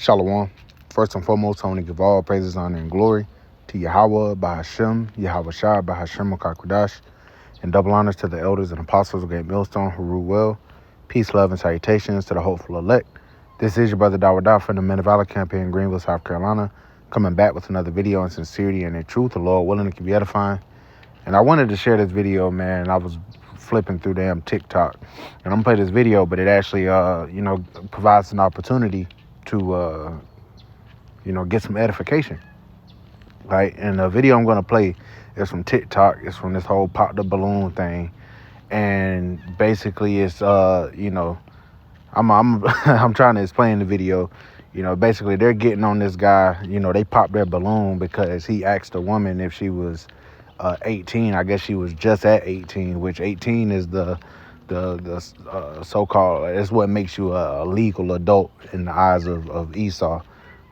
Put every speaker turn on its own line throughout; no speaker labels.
Shalom. First and foremost, I want to give all praises, honor, and glory to Yahweh, Bahashem, Yahweh Shai, Bahashem, Makakwadash, and double honors to the elders and apostles of Great Millstone who rule well. Peace, love, and salutations to the hopeful elect. This is your brother Dawadah from the Men of Valor campaign in Greenville, South Carolina, coming back with another video in sincerity and in truth, the Lord willing it can be edifying. And I wanted to share this video, man. I was flipping through damn TikTok, and I'm gonna play this video, but it actually, provides an opportunity to, get some edification, right? And the video I'm gonna play is from TikTok. It's from this whole pop the balloon thing, and basically it's, I'm I'm trying to explain the video. Basically they're getting on this guy. They popped their balloon because he asked a woman if she was 18. I guess she was just at 18, which 18 is the so-called, it's what makes you a legal adult in the eyes of Esau,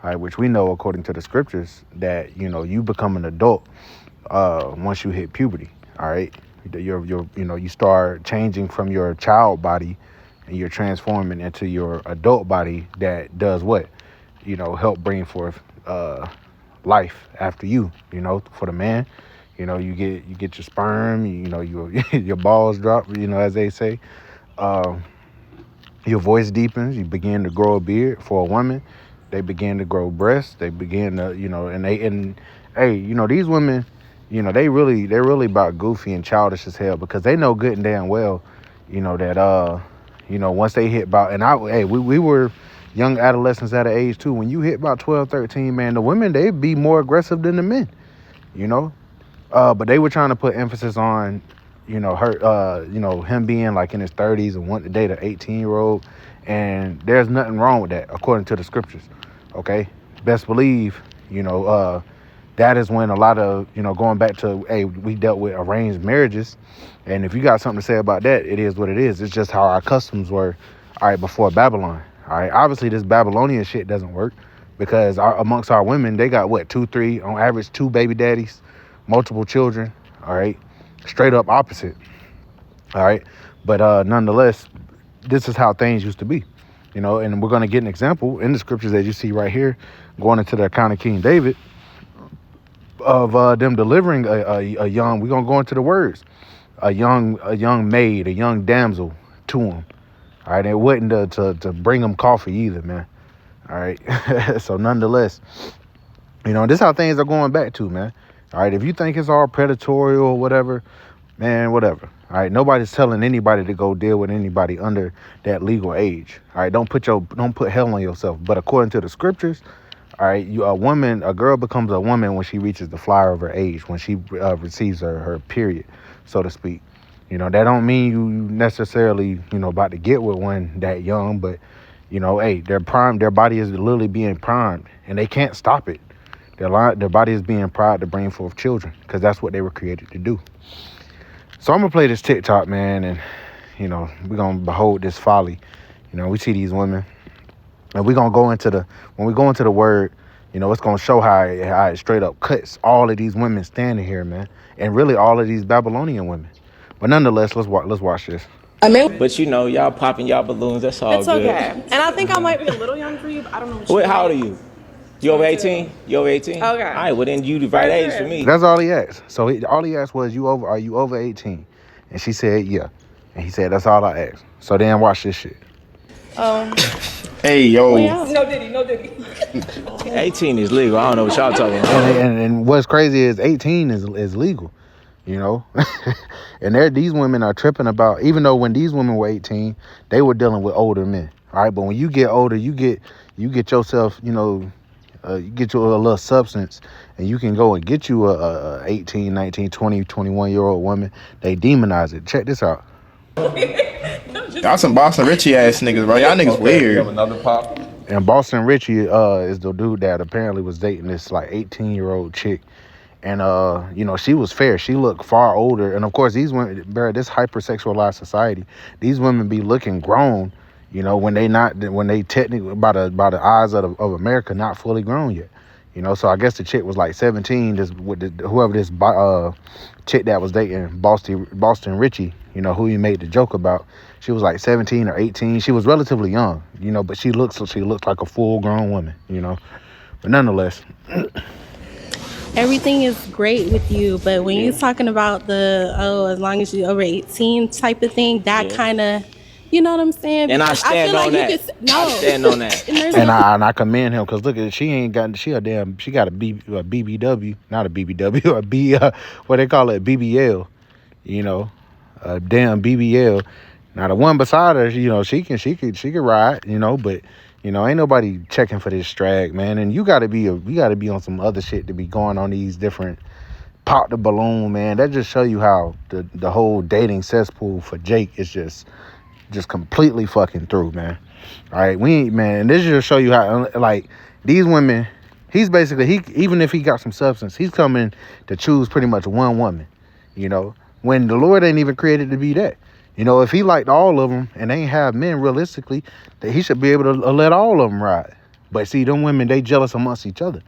right? Which we know according to the scriptures that you become an adult once you hit puberty. All right, you start changing from your child body and you're transforming into your adult body that does what? Help bring forth life after you. For the man, you get your sperm, your balls drop, as they say. Your voice deepens, you begin to grow a beard. For a woman, they begin to grow breasts, they begin to, these women, they're really about goofy and childish as hell, because they know good and damn well, that once they hit about, and we were young adolescents at an age too. When you hit about 12, 13, man, the women, they be more aggressive than the men, but they were trying to put emphasis on, him being like in his 30s and wanting to date an 18-year-old. And there's nothing wrong with that, according to the scriptures. Okay. Best believe, that is when a lot of, going back to, we dealt with arranged marriages. And if you got something to say about that, it is what it is. It's just how our customs were, all right, before Babylon. All right. Obviously, this Babylonian shit doesn't work, because amongst our women, they got what, 2, 3, on average, 2 baby daddies, multiple children. All right. Straight up opposite. All right. But nonetheless, this is how things used to be, and we're going to get an example in the scriptures that you see right here, going into the account of King David, of them delivering a young, we're going to go into the words, a young maid, a young damsel to him. All right. It wasn't to bring him coffee either, man. All right. So nonetheless, this is how things are going back to, man. All right. If you think it's all predatory or whatever, man, whatever. All right. Nobody's telling anybody to go deal with anybody under that legal age. All right. Don't put hell on yourself. But according to the scriptures, all right, a girl becomes a woman when she reaches the flower of her age, when she receives her period, so to speak. That don't mean you necessarily, about to get with one that young, but, they're primed. Their body is literally being primed, and they can't stop it. Their body is being primed to bring forth children, because that's what they were created to do. So I'm going to play this TikTok, man, and, we're going to behold this folly. We see these women, and we're going to go into when we go into the word, it's going to show how it straight up cuts all of these women standing here, man, and really all of these Babylonian women. But nonetheless, let's watch this.
But y'all popping y'all balloons, that's all
It's
good.
okay. And I think I might be a little young for you, but I don't know what
Wait, how old are you? You over 18? You over 18?
Okay.
All right, well then you the right age for me.
That's all he asked. So all he asked was, are you over 18? And she said, yeah. And he said, that's all I asked. So then watch this shit.
Hey, yo.
Well, yeah. No diddy.
18 is legal. I don't know what y'all talking about.
And what's crazy is 18 is legal, and these women are tripping about, even though when these women were 18, they were dealing with older men. All right. But when you get older, you get yourself, you get you a little substance, and you can go and get you a 18, 19, 20, 21-year-old woman. They demonize it. Check this out.
Y'all some Boston Richie ass niggas, bro. Y'all niggas weird.
You have another pop?
And Boston Richie is the dude that apparently was dating this like 18-year-old chick. And she was fair. She looked far older. And of course, these women, this hypersexualized society, these women be looking grown, when they technically by the eyes of America, not fully grown yet. So I guess the chick was like 17. Whoever this chick that was dating Boston Richie, who he made the joke about, She was like 17 or 18. She was relatively young, but she looks like a full-grown woman, But nonetheless,
everything is great with you, but when you're talking about as long as you're over 18 type of thing, that kind of, you know what I'm saying?
And I
Because
stand on that. I stand on that.
and I commend him because look at she got a BBW, not a BBW, a B what they call it, BBL, a damn BBL. Now the one beside her, she can ride, but ain't nobody checking for this drag, man. And you gotta be on some other shit to be going on these different pop the balloon, man. That just show you how the whole dating cesspool for Jake is just completely fucking through, man. All right, man. This just show you how like these women. He's basically even if he got some substance, he's coming to choose pretty much one woman, when the Lord ain't even created to be that. If he liked all of them and they ain't have men realistically, that he should be able to let all of them ride. But see, them women, they jealous amongst each other,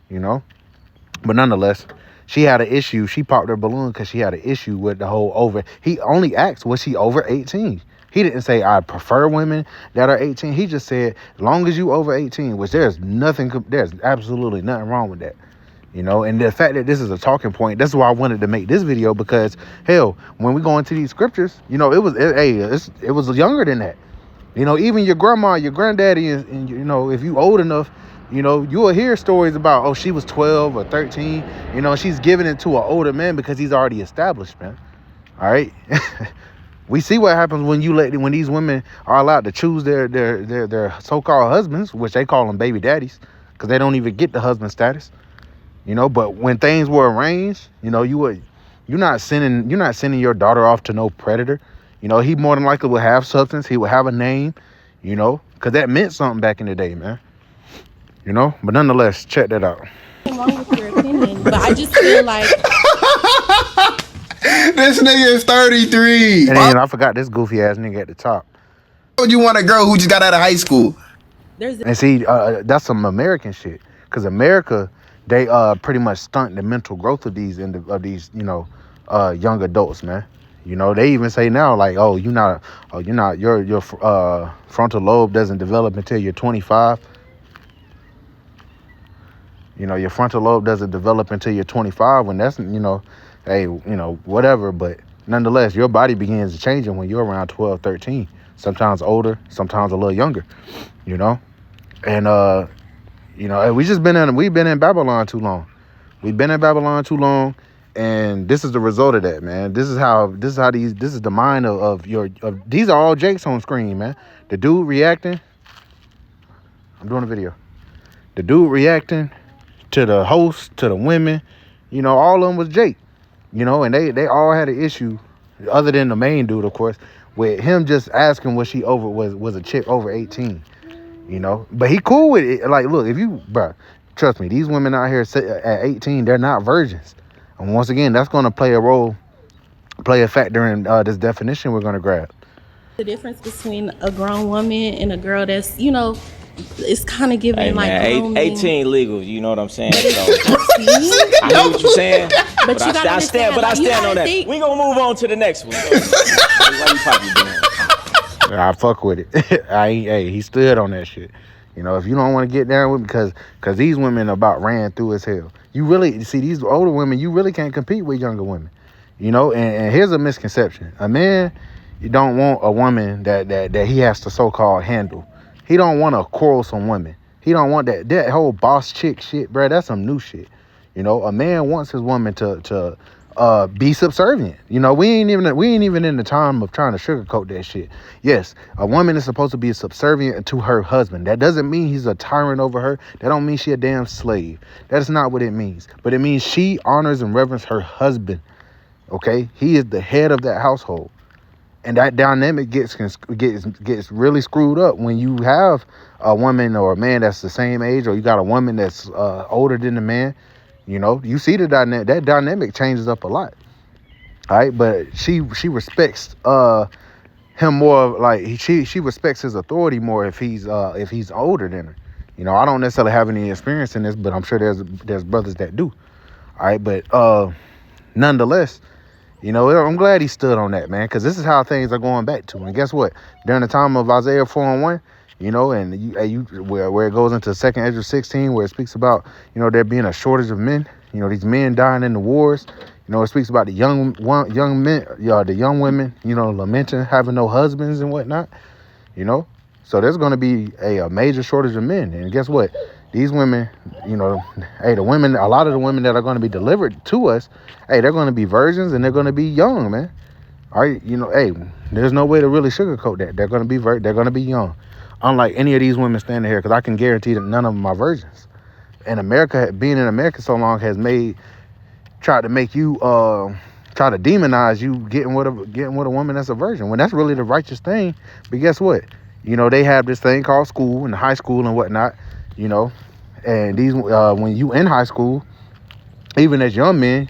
But nonetheless, she had an issue. She popped her balloon because she had an issue with the whole over. He only asked, was she over 18? He didn't say, I prefer women that are 18. He just said, as long as you over 18, which there's absolutely nothing wrong with that. And the fact that this is a talking point, that's why I wanted to make this video, because hell, when we go into these scriptures, it was younger than that. Even your grandma, your granddaddy, and if you old enough, you will hear stories about, she was 12 or 13, she's giving it to an older man because he's already established, man. All right. We see what happens when these women are allowed to choose their so-called husbands, which they call them baby daddies, because they don't even get the husband status. But when things were arranged, you're not sending your daughter off to no predator. He more than likely would have substance. He would have a name, because that meant something back in the day, man. But nonetheless, check that out.
Nothing wrong with your opinion, but I just feel like
this nigga is 33.
And then I forgot this goofy ass nigga at the top.
Why would you want a girl who just got out of high school?
And see, that's some American shit, because America, they pretty much stunt the mental growth of these young adults, man. They even say now, like, your frontal lobe doesn't develop until you're 25. Your frontal lobe doesn't develop until you're 25, when that's, whatever. But nonetheless, your body begins to change when you're around 12, 13, sometimes older, sometimes a little younger, And, we've been in Babylon too long. We've been in Babylon too long, and this is the result of that, man. This is the mind of these are all Jakes on screen, man. The dude reacting. I'm doing a video. The dude reacting to the host, to the women, all of them was Jake, and they all had an issue, other than the main dude, of course, with him just asking was a chick over 18. But he cool with it. Like, look, trust me, these women out here at 18, they're not virgins. And once again, that's going to play a factor in this definition we're going to grab.
the difference between a grown woman and a girl that's, it's kind of giving
man, 18 legal, you know what I'm saying? So,
I
I know what you're saying, but I stand on that. We gonna move on to the next one. Why you probably doing?
I fuck with it. He stood on that shit. If you don't want to get down with me, because these women about ran through as hell. You really see these older women. You really can't compete with younger women. And here's a misconception: a man, you don't want a woman that he has to so-called handle. He don't want a quarrelsome woman. He don't want that whole boss chick shit, bro. That's some new shit. A man wants his woman to be subservient. We ain't even in the time of trying to sugarcoat that shit. Yes, a woman is supposed to be subservient to her husband. That doesn't mean he's a tyrant over her. That don't mean she a damn slave. That is not what it means. But it means she honors and reverence her husband. Okay, he is the head of that household. And that dynamic gets really screwed up when you have a woman or a man that's the same age, or you got a woman that's older than the man. You see the dynamic. That dynamic changes up a lot. All right, but she respects him more. Like she respects his authority more if he's older than her. I don't necessarily have any experience in this, but I'm sure there's brothers that do. All right, but nonetheless, You know, I'm glad he stood on that, man, because this is how things are going back to. And guess what? During the time of Isaiah 4:1, you know, and where it goes into 2nd Ezra 16, where it speaks about, you know, there being a shortage of men. You know, these men dying in the wars. You know, it speaks about the young men, the young women, you know, lamenting having no husbands and whatnot. You know, so there's going to be a major shortage of men. And guess what? These women, you know, hey, a lot of the women that are going to be delivered to us, hey, they're going to be virgins and they're going to be young, man. All right, you know, hey, there's no way to really sugarcoat that. They're going to be young. Unlike any of these women standing here, because I can guarantee that none of them are virgins. And America, being in America so long, has tried to make you, try to demonize you getting with a woman that's a virgin, when that's really the righteous thing. But guess what? You know, they have this thing called school and high school and whatnot, you know, and these, when you in high school, even as young men,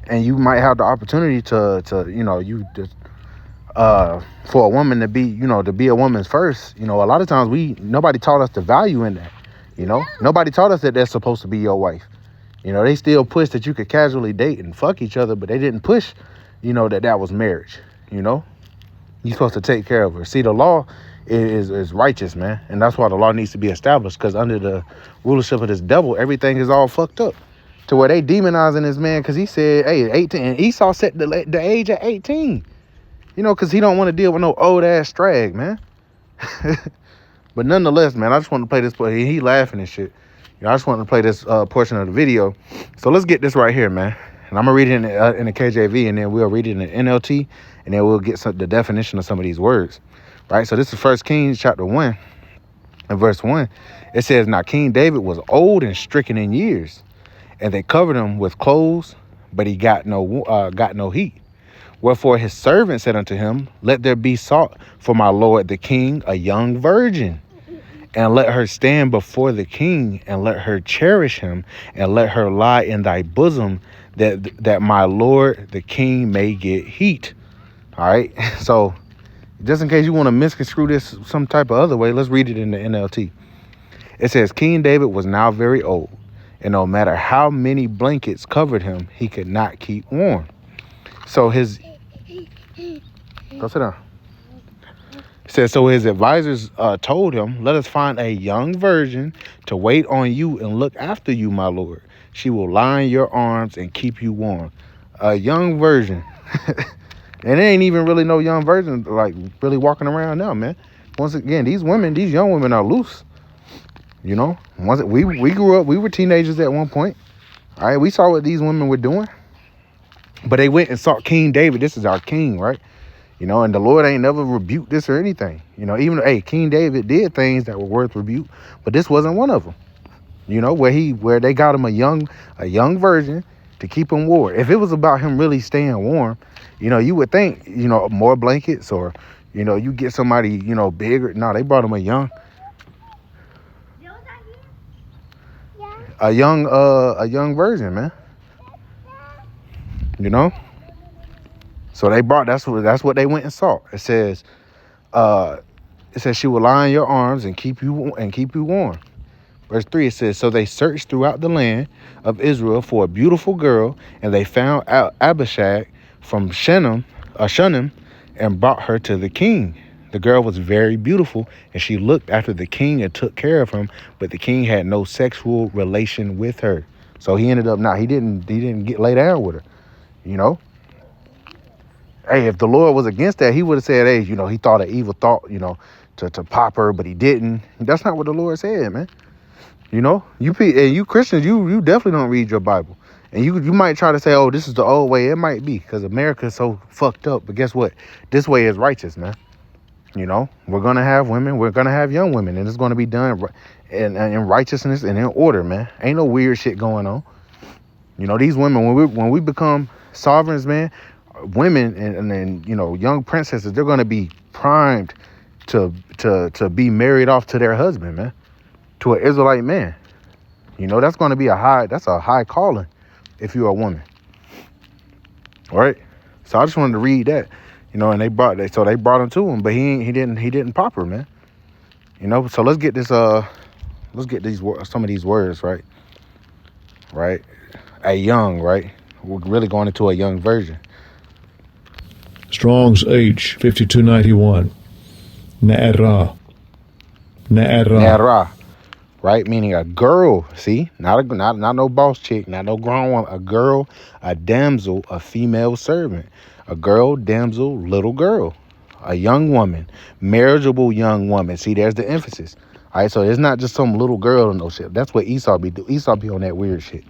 and you might have the opportunity to you know, for a woman to be, you know, to be a woman's first, you know, a lot of times nobody taught us the value in that, you know, nobody taught us that that's supposed to be your wife. You know, they still push that you could casually date and fuck each other, but they didn't push, you know, that was marriage. You know, you're supposed to take care of her. See, the law is righteous, man, and that's why the law needs to be established, because under the rulership of this devil, everything is all fucked up to where they demonizing this man because he said, hey, 18, and Esau set the age at 18, you know, because he don't want to deal with no old ass drag, man. But nonetheless, man, I just want to play this, but he laughing and shit. You know, I just wanted to play this portion of the video. So let's get this right here, man. And I'm going to read it in the KJV, and then we'll read it in the NLT, and then we'll get the definition of some of these words. Right? So this is 1 Kings chapter 1 and verse 1. It says, now King David was old and stricken in years, and they covered him with clothes, but he got no heat. Wherefore his servant said unto him, let there be sought for my lord the king a young virgin, and let her stand before the king, and let her cherish him, and let her lie in thy bosom, that my lord the king may get heat. All right. So just in case you want to misconstrue this some type of other way, let's read it in the NLT. It says, King David was now very old, and no matter how many blankets covered him, he could not keep warm. So go sit down. It says, so his advisors told him, let us find a young virgin to wait on you and look after you, my lord. She will lie in your arms and keep you warm. A young virgin. And there ain't even really no young virgin like really walking around now, man. Once again, these young women are loose. You know, we grew up, we were teenagers at one point. All right, we saw what these women were doing. But they went and sought King David. This is our king, right? You know, and the Lord ain't never rebuked this or anything. You know, even hey, King David did things that were worth rebuke, but this wasn't one of them. You know, where they got him a young virgin to keep him warm. If it was about him really staying warm, you know, you would think, you know, more blankets, or, you know, you get somebody, you know, bigger. No, they brought him a young virgin, man. You know. So they brought, that's what they went and sought. It says she will lie in your arms and keep you warm. Verse 3, it says, so they searched throughout the land of Israel for a beautiful girl, and they found Abishag from Shunem and brought her to the king. The girl was very beautiful, and she looked after the king and took care of him, but the king had no sexual relation with her. So he ended up he didn't get lay down with her, you know. Hey, if the Lord was against that, he would have said, hey, you know, he thought an evil thought, you know, to pop her, but he didn't. That's not what the Lord said, man. You know, you Christians, you definitely don't read your Bible. And you might try to say, oh, this is the old way. It might be, because America is so fucked up. But guess what? This way is righteous, man. You know, we're going to have women. We're going to have young women. And it's going to be done in righteousness and in order, man. Ain't no weird shit going on. You know, these women, when we become sovereigns, man, women and you know, young princesses, they're going to be primed to be married off to their husband, man, to an Israelite man. You know, that's going to be a high calling if you're a woman. All right. So I just wanted to read that, you know, and they brought him to him, but he didn't pop her, man. You know, so let's get some of these words, right? Right. A young, right? We're really going into a young virgin.
Strong's H 5291. Na'ara.
Nara, right? Meaning a girl. See, not no boss chick, not no grown woman. A girl, a damsel, a female servant, a girl, damsel, little girl, a young woman, marriageable young woman. See, there's the emphasis. All right, so it's not just some little girl or no shit. That's what Esau be do. Esau be on that weird shit.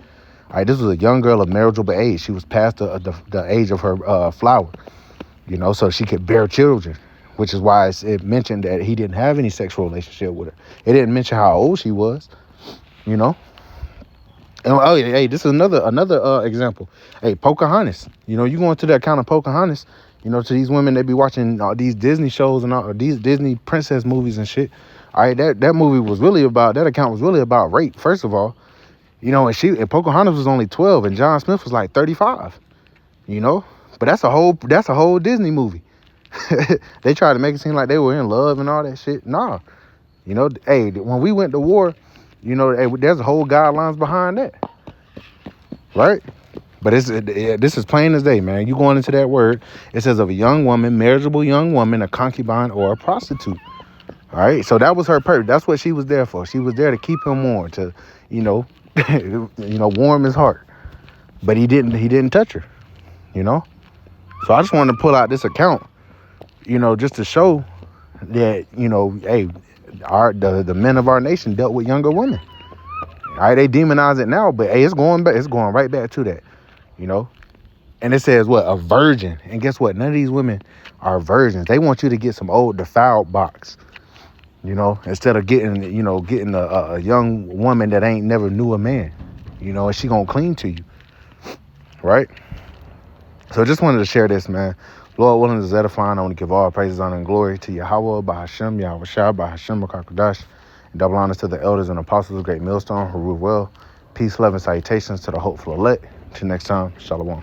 All right, this was a young girl of marriageable age. She was past the age of her flower, you know, so she could bear children. Which is why it mentioned that he didn't have any sexual relationship with her. It didn't mention how old she was, you know. And oh yeah, hey, this is another example. Hey, Pocahontas. You know, you go into the account of Pocahontas. You know, to these women that be watching these Disney shows and all these Disney princess movies and shit. All right, that movie was really about, that account was really about rape. First of all, you know, and Pocahontas was only 12 and John Smith was like 35. You know, but that's a whole Disney movie. They tried to make it seem like they were in love and all that shit. Nah, you know, hey, when we went to war, you know, hey, there's whole guidelines behind that, right? But this is plain as day, man. You going into that word, it says of a young woman, marriageable young woman, a concubine or a prostitute. All right, so that was her purpose. That's what she was there for. She was there to keep him warm, to, you know, warm his heart. But he didn't touch her, you know. So I just wanted to pull out this account, you know, just to show that, you know, hey, the men of our nation dealt with younger women. All right, they demonize it now, but hey, it's going right back to that, you know. And it says what? A virgin. And guess what? None of these women are virgins. They want you to get some old defiled box, you know, instead of getting a young woman that ain't never knew a man, you know, and she gonna cling to you, right? So just wanted to share this, man. Lord willing, is edifying. I want to give all praises, honor, and glory to Yahweh, Bahashem, Yahweh Shah, Bahashem, Makakadash, and double honors to the elders and apostles of Great Millstone who rule well. Peace, love, and salutations to the hopeful elect. Till next time, Shalom.